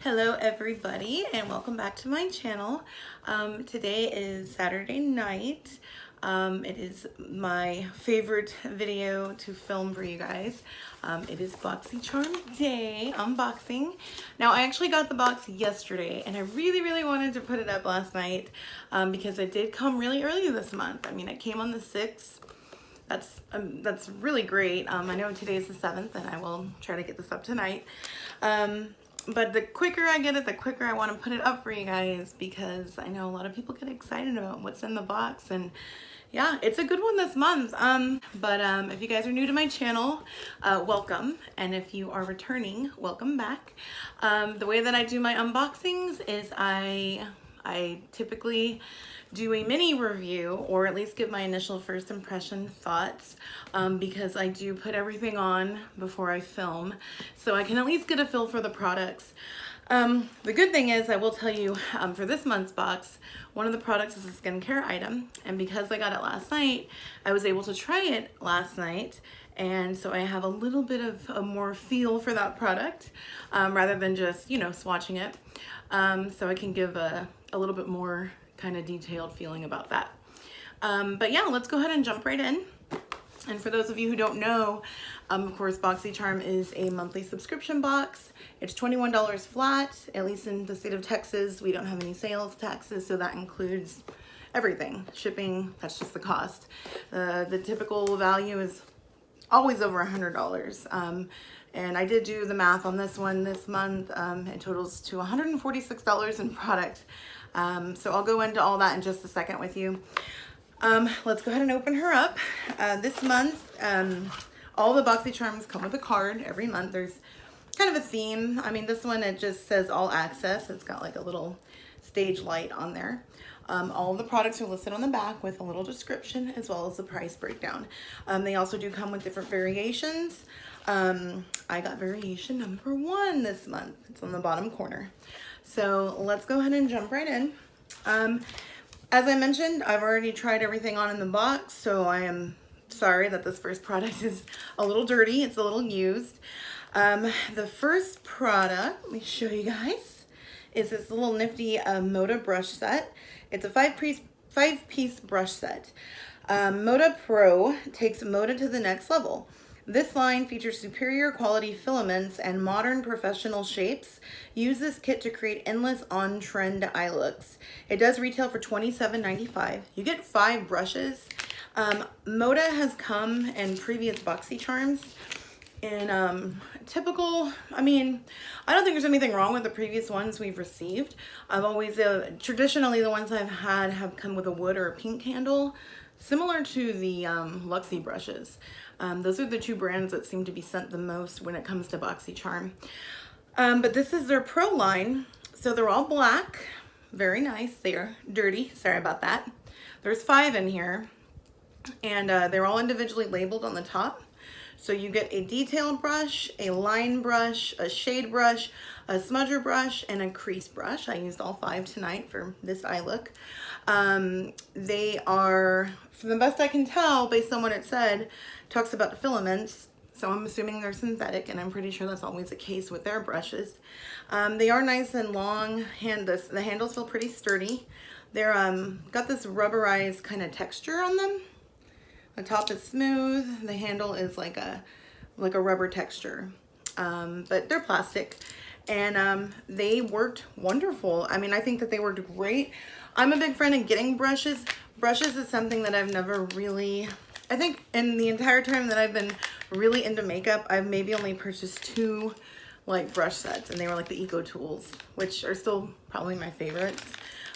Hello everybody and welcome back to my channel. Today is Saturday night. It is my favorite video to film for you guys. It is Boxycharm day, unboxing. Now I actually got the box yesterday and I really wanted to put it up last night because it did come really early this month. I mean, it came on the 6th. That's really great. I know today is the 7th and I will try to get this up tonight. But the quicker I get it, the quicker I want to put it up for you guys, because I know a lot of people get excited about what's in the box, and yeah, it's a good one this month. If you guys are new to my channel, welcome, and if you are returning, welcome back. The way that I do my unboxings is I typically do a mini review, or at least give my initial first impression thoughts, because I do put everything on before I film, so I can at least get a feel for the products. The good thing is, I will tell you, for this month's box, one of the products is a skincare item, and because I got it last night, I was able to try it last night, and so I have a little bit of a more feel for that product, rather than just, you know, swatching it. So I can give a little bit more kind of detailed feeling about that. But yeah, let's go ahead and jump right in. And for those of you who don't know, of course, Boxycharm is a monthly subscription box. It's $21 flat, at least in the state of Texas. We don't have any sales taxes, so that includes everything. Shipping, that's just the cost. The typical value is always over $100. And I did do the math on this one this month. It totals to $146 in product. So I'll go into all that in just a second with you. Let's go ahead and open her up. This month, all the Boxycharms come with a card every month. There's kind of a theme. I mean, this one, it just says all access. It's got like a little stage light on there. All of the products are listed on the back with a little description as well as the price breakdown. They also do come with different variations. I got variation number 1 this month. It's on the bottom corner. So let's go ahead and jump right in. As I mentioned, I've already tried everything on in the box, so I am sorry that this first product is a little dirty. It's a little used. The first product, let me show you guys, is this little nifty Moda brush set. It's a 5-piece brush set. Moda Pro takes Moda to the next level. This line features superior quality filaments and modern professional shapes. Use this kit to create endless on-trend eye looks. It does retail for $27.95. You get 5 brushes. Moda has come in previous Boxycharms in typical, I mean, I don't think there's anything wrong with the previous ones we've received. I've always, traditionally the ones I've had have come with a wood or a pink handle, similar to the Luxie brushes. Those are the 2 brands that seem to be sent the most when it comes to Boxycharm. But this is their Pro line. So they're all black. Very nice. They are dirty. Sorry about that. There's 5 in here. And they're all individually labeled on the top. So you get a detail brush, a line brush, a shade brush, a smudger brush, and a crease brush. I used all 5 tonight for this eye look. They are, from the best I can tell, based on what it said, talks about the filaments. So I'm assuming they're synthetic, and I'm pretty sure that's always the case with their brushes. They are nice and long. The handles feel pretty sturdy. They're got this rubberized kind of texture on them. The top is smooth. The handle is like a rubber texture, but they're plastic, and they worked wonderful. I mean, I think that they worked great. I'm a big fan of getting brushes. Brushes is something that I've never really, I think in the entire time that I've been really into makeup, I've maybe only purchased 2 like brush sets, and they were like the Eco Tools, which are still probably my favorites.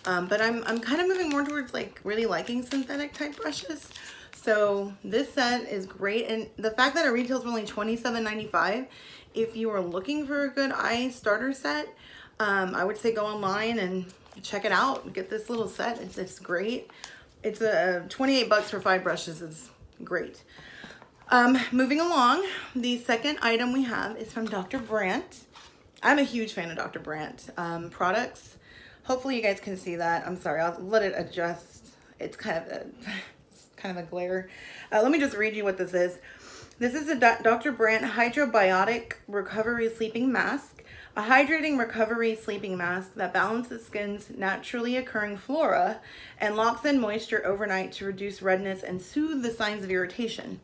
But I'm kind of moving more towards like really liking synthetic type brushes. So this set is great, and the fact that it retails for only $27.95, if you are looking for a good eye starter set, I would say go online and check it out. Get this little set. It's great. It's a 28 bucks for 5 brushes is great. Moving along, the second item we have is from Dr. Brandt. I'm a huge fan of Dr. Brandt products. Hopefully you guys can see that. I'm sorry, I'll let it adjust. It's kind of a glare. Let me just read you what this is. This is a Dr. Brandt Hydrobiotic Recovery Sleeping Mask. a hydrating recovery sleeping mask that balances skin's naturally occurring flora and locks in moisture overnight to reduce redness and soothe the signs of irritation.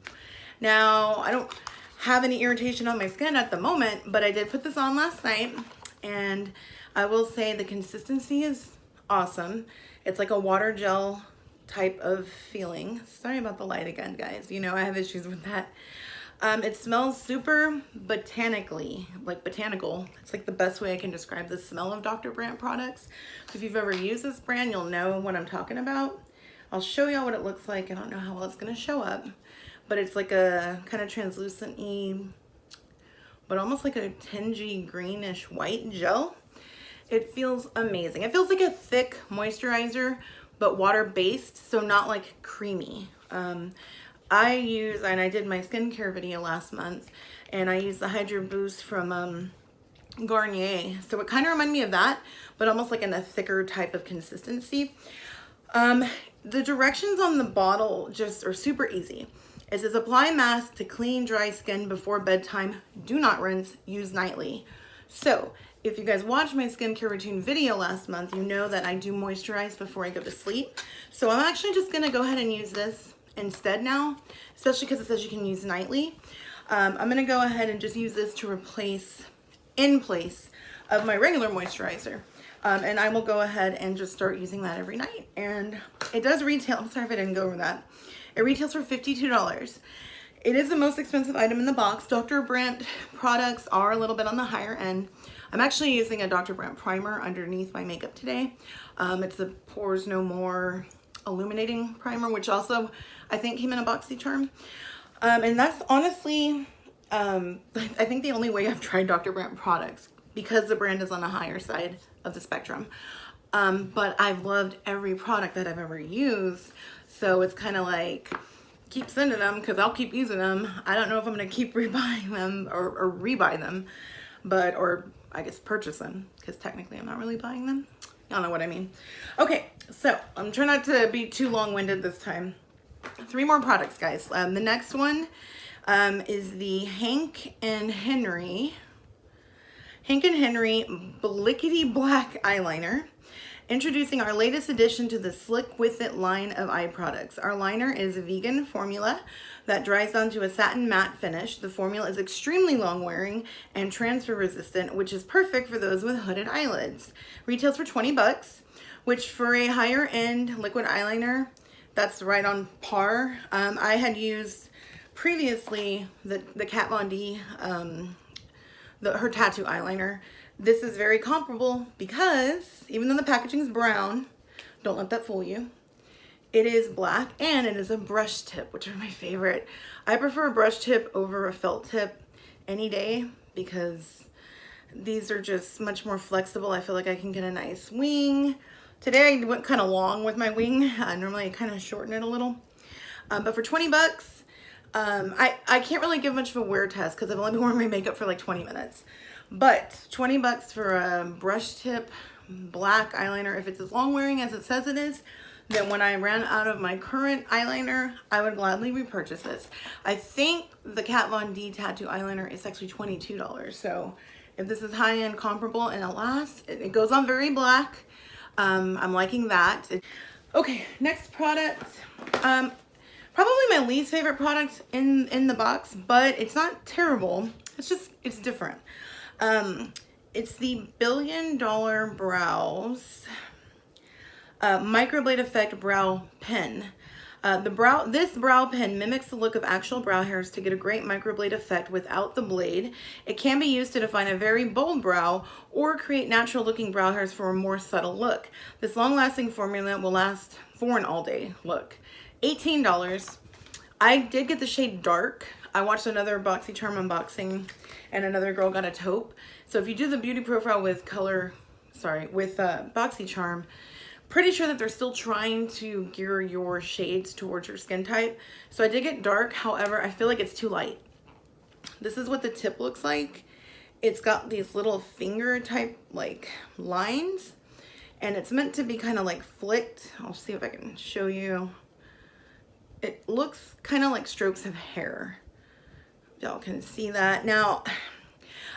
Now, I don't have any irritation on my skin at the moment, but I did put this on last night, and I will say the consistency is awesome. It's like a water gel type of feeling. Sorry about the light again, guys. You know, I have issues with that. It smells super botanically, like botanical. It's like the best way I can describe the smell of Dr. Brandt products. So if you've ever used this brand, you'll know what I'm talking about. I'll show y'all what it looks like. I don't know how well it's gonna show up, but it's like a kind of translucent-y, but almost like a tingy greenish white gel. It feels amazing. It feels like a thick moisturizer, but water-based, so not like creamy. I use, and I did my skincare video last month, and I used the Hydro Boost from Garnier. So it kind of reminded me of that, but almost like in a thicker type of consistency. The directions on the bottle just are super easy. It says apply mask to clean, dry skin before bedtime. Do not rinse, use nightly. So if you guys watched my skincare routine video last month, you know that I do moisturize before I go to sleep. So I'm actually just gonna go ahead and use this instead now, especially because it says you can use nightly. I'm gonna go ahead and just use this to replace in place of my regular moisturizer. And I will go ahead and just start using that every night. And it does retail, I'm sorry if I didn't go over that. It retails for $52. It is the most expensive item in the box. Dr. Brandt products are a little bit on the higher end. I'm actually using a Dr. Brandt primer underneath my makeup today. It's the Pores No More illuminating primer, which also I think came in a Boxycharm. And that's honestly, I think the only way I've tried Dr. Brandt products, because the brand is on the higher side of the spectrum. But I've loved every product that I've ever used. So it's kind of like, keep sending them because I'll keep using them. I don't know if I'm going to keep rebuying them or rebuy them, but, or I guess purchase them, because technically I'm not really buying them. Y'all know what I mean. Okay, so I'm trying not to be too long-winded this time. 3 more products, guys. The next one is the Hank and Henry Blickety Black Eyeliner. Introducing our latest addition to the Slick With It line of eye products. Our liner is a vegan formula that dries down to a satin matte finish. The formula is extremely long wearing and transfer resistant, which is perfect for those with hooded eyelids. Retails for 20 bucks, which for a higher end liquid eyeliner, that's right on par. I had used previously the Kat Von D, her tattoo eyeliner. This is very comparable because even though the packaging is brown, don't let that fool you, it is black and it is a brush tip, which are my favorite. I prefer a brush tip over a felt tip any day because these are just much more flexible. I feel like I can get a nice wing. Today I went kind of long with my wing. Normally I kind of shorten it a little. But for 20 bucks, I can't really give much of a wear test because I've only been wearing my makeup for like 20 minutes. But 20 bucks for a brush tip black eyeliner, if it's as long wearing as it says it is, then when I ran out of my current eyeliner, I would gladly repurchase this. I think the Kat Von D tattoo eyeliner is actually $22. So if this is high-end comparable and it lasts, it goes on very black. I'm liking that. Okay, next product. Probably my least favorite product in the box, but it's not terrible. It's different. It's the Billion Dollar Brows Microblade Effect Brow Pen. This brow pen mimics the look of actual brow hairs to get a great microblade effect without the blade. It can be used to define a very bold brow or create natural looking brow hairs for a more subtle look. This long lasting formula will last for an all day look. $18. I did get the shade dark. I watched another Boxycharm unboxing and another girl got a taupe. So if you do the beauty profile with Boxycharm, pretty sure that they're still trying to gear your shades towards your skin type. So I did get dark, however, I feel like it's too light. This is what the tip looks like. It's got these little finger type like lines and it's meant to be kind of like flicked. I'll see if I can show you. It looks kind of like strokes of hair. Y'all can see that. Now,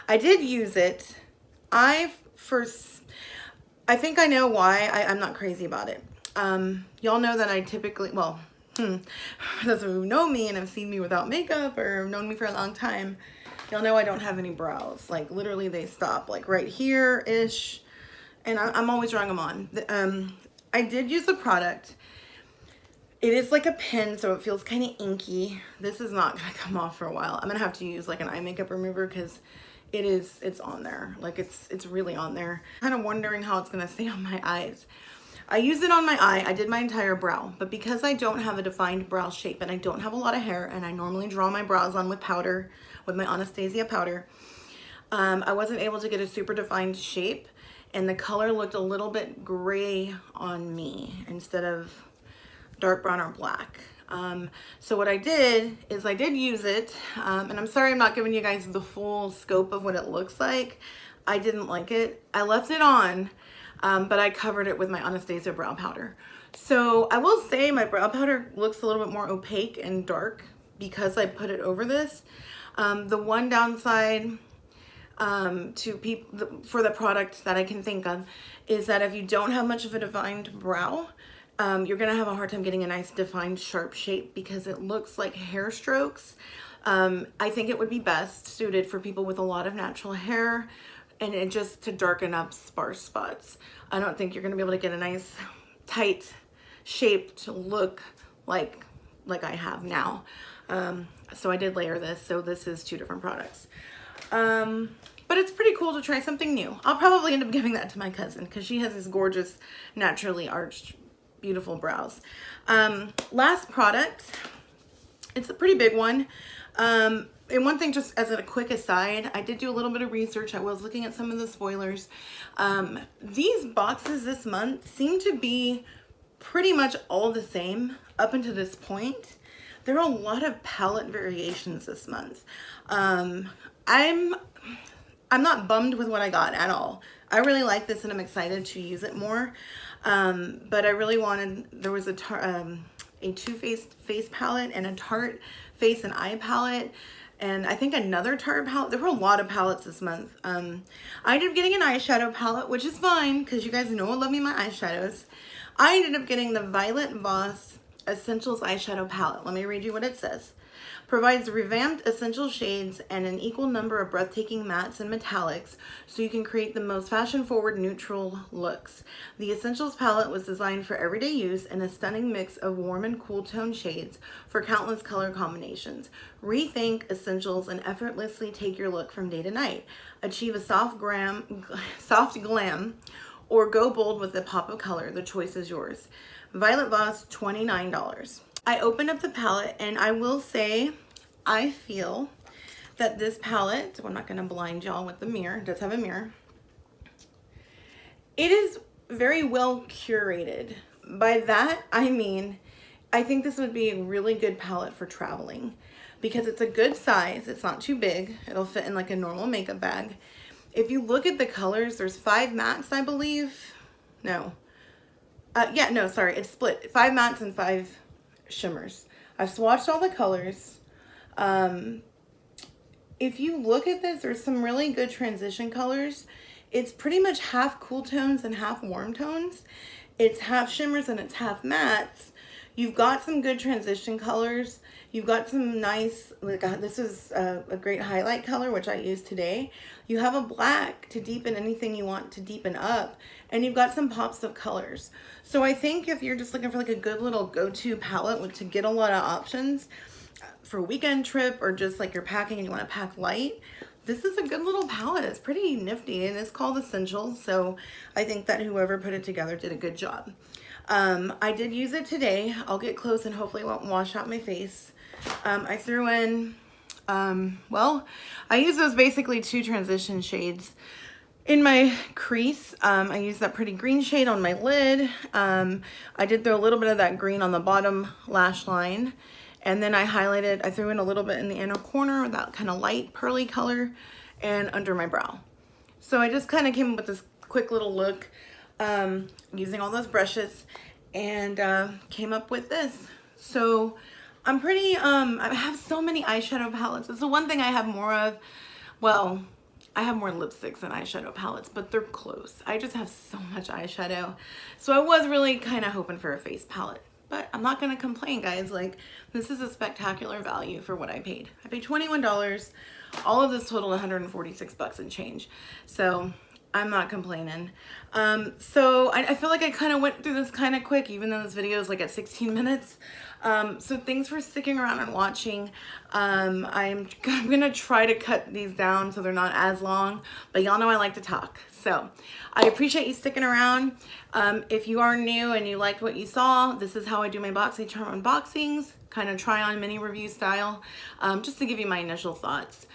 I did use it. I think I know why I'm not crazy about it. Y'all know that I typically, well, for those who know me and have seen me without makeup or have known me for a long time, y'all know I don't have any brows. Like literally they stop like right here-ish, and I'm always drawing them on. I did use a product. It is like a pen, so it feels kind of inky. This is not gonna come off for a while. I'm gonna have to use like an eye makeup remover because it's on there. Like it's really on there. Kind of wondering how it's gonna stay on my eyes. I used it on my eye. I did my entire brow, but because I don't have a defined brow shape and I don't have a lot of hair, and I normally draw my brows on with powder, with my Anastasia powder, I wasn't able to get a super defined shape, and the color looked a little bit gray on me instead of dark brown or black. So what I did is I did use it, and I'm sorry I'm not giving you guys the full scope of what it looks like. I didn't like it. I left it on, but I covered it with my Anastasia brow powder. So I will say my brow powder looks a little bit more opaque and dark because I put it over this. The one downside for the product that I can think of is that if you don't have much of a defined brow, you're gonna have a hard time getting a nice defined sharp shape because it looks like hair strokes. I think it would be best suited for people with a lot of natural hair and just to darken up sparse spots. I don't think you're gonna be able to get a nice tight shaped look like I have now. So I did layer this, so this is two different products. But it's pretty cool to try something new. I'll probably end up giving that to my cousin because she has these gorgeous, naturally arched, beautiful brows. Last product, it's a pretty big one. And one thing, just as a quick aside, I did do a little bit of research. I was looking at some of the spoilers. These boxes this month seem to be pretty much all the same up until this point. There are a lot of palette variations this month. I'm not bummed with what I got at all. I really like this and I'm excited to use it more. But I really wanted, there was a Too Faced face palette and a Tarte face and eye palette, and I think another Tarte palette. There were a lot of palettes this month. I ended up getting an eyeshadow palette, which is fine because you guys know I love me my eyeshadows. I ended up getting the Violet Voss Essentials eyeshadow palette. Let me read you what it says. Provides revamped essential shades and an equal number of breathtaking mattes and metallics so you can create the most fashion-forward neutral looks. The Essentials palette was designed for everyday use in a stunning mix of warm and cool tone shades for countless color combinations. Rethink Essentials and effortlessly take your look from day to night. Achieve a soft glam, or go bold with a pop of color. The choice is yours. Violet Voss, $29. I opened up the palette and I will say I feel that this palette, I'm not going to blind y'all with the mirror, it does have a mirror. It is very well curated. By that I mean I think this would be a really good palette for traveling because it's a good size. It's not too big. It'll fit in like a normal makeup bag. If you look at the colors, there's 5 mattes, I believe. No. Yeah, no, sorry, it's split. 5 mattes and 5 shimmers. I've swatched all the colors. If you look at this, there's some really good transition colors. It's pretty much half cool tones and half warm tones. It's half shimmers and it's half mattes. You've got some good transition colors. You've got some nice, like this is a great highlight color, which I used today. You have a black to deepen anything you want to deepen up, and you've got some pops of colors. So I think if you're just looking for like a good little go-to palette to get a lot of options for a weekend trip or just like you're packing and you want to pack light, this is a good little palette. It's pretty nifty and it's called Essentials. So I think that whoever put it together did a good job. I did use it today. I'll get close and hopefully it won't wash out my face. I threw in, well, I used those basically 2 transition shades in my crease. I used that pretty green shade on my lid. I did throw a little bit of that green on the bottom lash line. And then I highlighted, I threw in a little bit in the inner corner, that kind of light pearly color, and under my brow. So I just kind of came up with this quick little look using all those brushes and came up with this. So I'm pretty, I have so many eyeshadow palettes. It's the one thing I have more of. Well, I have more lipsticks than eyeshadow palettes, but they're close. I just have so much eyeshadow. So I was really kind of hoping for a face palette, but I'm not gonna complain, guys. Like, this is a spectacular value for what I paid. I paid $21. All of this totaled 146 bucks and change. So I'm not complaining. So I feel like I kind of went through this kind of quick, even though this video is like at 16 minutes. So thanks for sticking around and watching. I'm gonna try to cut these down so they're not as long, but y'all know I like to talk. So I appreciate you sticking around. If you are new and you liked what you saw, this is how I do my Boxycharm unboxings, kind of try on mini review style, just to give you my initial thoughts.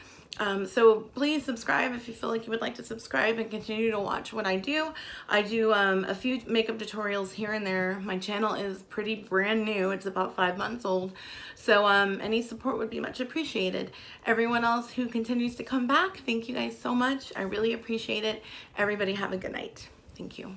So please subscribe if you feel like you would like to subscribe and continue to watch what I do. I do a few makeup tutorials here and there. My channel is pretty brand new. It's about 5 months old. So any support would be much appreciated. Everyone else who continues to come back, thank you guys so much. I really appreciate it. Everybody have a good night. Thank you.